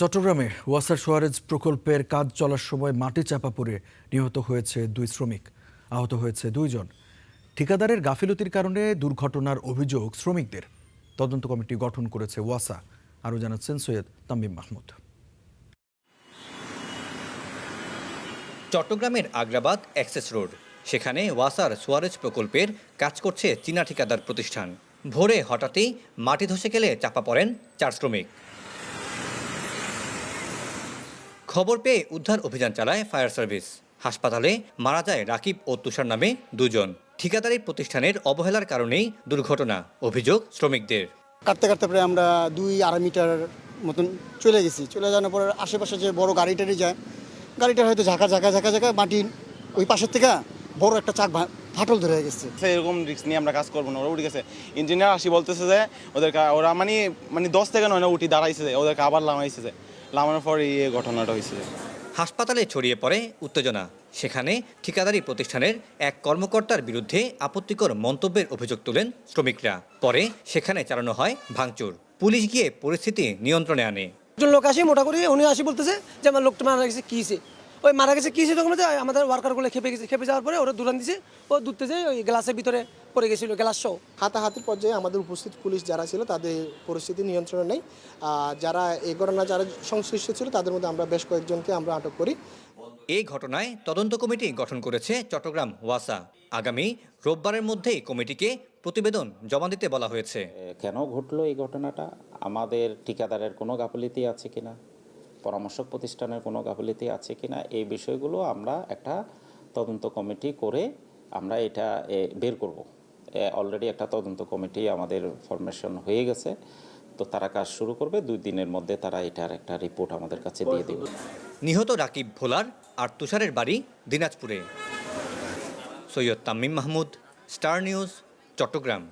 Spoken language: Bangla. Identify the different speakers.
Speaker 1: চট্টগ্রামে ওয়াসার সুয়ারেজ প্রকল্পের কাজ চলার সময় মাটি চাপা পড়ে নিহত হয়েছে 2 শ্রমিক, আহত হয়েছে 2 জন। ঠিকাদারের গাফিলতির কারণে দুর্ঘটনার অভিযোগ শ্রমিকদের। তদন্ত কমিটি গঠন করেছে ওয়াসা। আরও জানাচ্ছেন সৈয়দ তামিম মাহমুদ।
Speaker 2: চট্টগ্রামের আগ্রাবাদ অ্যাক্সেস রোড, সেখানে ওয়াসার সুয়ারেজ প্রকল্পের কাজ করছে চীনা ঠিকাদার প্রতিষ্ঠান। ভোরে হঠাৎই মাটি ধসে গেলে চাপা পড়েন 4 শ্রমিক। খবর পেয়ে উদ্ধার অভিযান চালায় ফায়ার সার্ভিস। হাসপাতালে মারা যায় রাকিব ও তুষার নামে 2 জন। ঠিকাদারি প্রতিষ্ঠানের অবহেলার কারণেই দুর্ঘটনা, অভিযোগ শ্রমিকদের।
Speaker 3: কাটতে কাটতে প্রায় আমরা 2-2.5 মিটার মতন চলে গেছি। চলে যাওয়ার পর আশেপাশে যে বড় গাড়িটারি যায়, গাড়িটা হয়তো ঝাঁকা মাটি ওই পাশের থেকে বড় একটা চাক ফাটল ধরে গেছে।
Speaker 4: এরকম রিস্ক নিয়ে আমরা কাজ করবো না, ওরা উঠে গেছে। ইঞ্জিনিয়ার আসি বলতেছে যে ওরা মানে 10 থেকে 9 উঠি দাঁড়াইছে, ওদেরকে আবার লামাইছে, লামানোর পর এই ঘটনাটা হয়েছে।
Speaker 2: হাসপাতালে ছড়িয়ে পড়ে উত্তেজনা। সেখানে ঠিকাদারি প্রতিষ্ঠানের এক কর্মকর্তার বিরুদ্ধে আপত্তিকর মন্তব্যের অভিযোগ তোলেন শ্রমিকরা। পরে সেখানে চালানো হয় ভাঙচুর। পুলিশ গিয়ে পরিস্থিতি নিয়ন্ত্রণে আনে।
Speaker 5: একজন লোক আসে, মোটা করে উনি আসি বলতেছে যে আমার লোকটা মারা গেছে, কিছে ওই মারা গেছে কিছে, তখন আমাদের ওয়ার্কারগুলো খেপে গেছে। খেপে যাওয়ার পরে ওরা দূরান দিছে, ও দূরতে যে ওই গ্লাসের ভিতরে পড়ে গেছিল, গ্লাস সহ।
Speaker 3: হাতাহাতির পর্যায়ে আমাদের উপস্থিত পুলিশ যারা ছিল তাদের পরিস্থিতি নিয়ন্ত্রণে নেই। যারা এই ঘটনা যারা সংশ্লিষ্ট ছিল তাদের মধ্যে আমরা বেশ কয়েকজনকে আমরা আটক করি।
Speaker 2: এই ঘটনায় তদন্ত কমিটি গঠন করেছে চট্টগ্রাম ওয়াসা। আগামী রোববারের মধ্যেই কমিটিকে প্রতিবেদন জমা দিতে বলা হয়েছে।
Speaker 6: কেন ঘটলো এই ঘটনাটা, আমাদের ঠিকাদারের কোনো গাফিলতি আছে কিনা, পরামর্শক প্রতিষ্ঠানের কোনো গাফিলতি আছে কিনা, এই বিষয়গুলো আমরা একটা তদন্ত কমিটি করে আমরা এটা বের করব। অলরেডি একটা তদন্ত কমিটি আমাদের ফরমেশন হয়ে গেছে, তো তারা কাজ শুরু করবে। 2 দিনের মধ্যে তারা এটার একটা রিপোর্ট আমাদের কাছে দিয়ে দেবে।
Speaker 2: নিহত রাকিব ভোলার আর তুষারের বাড়ি দিনাজপুরে। Syed Tamim Mahmud, Star News, Chittagong.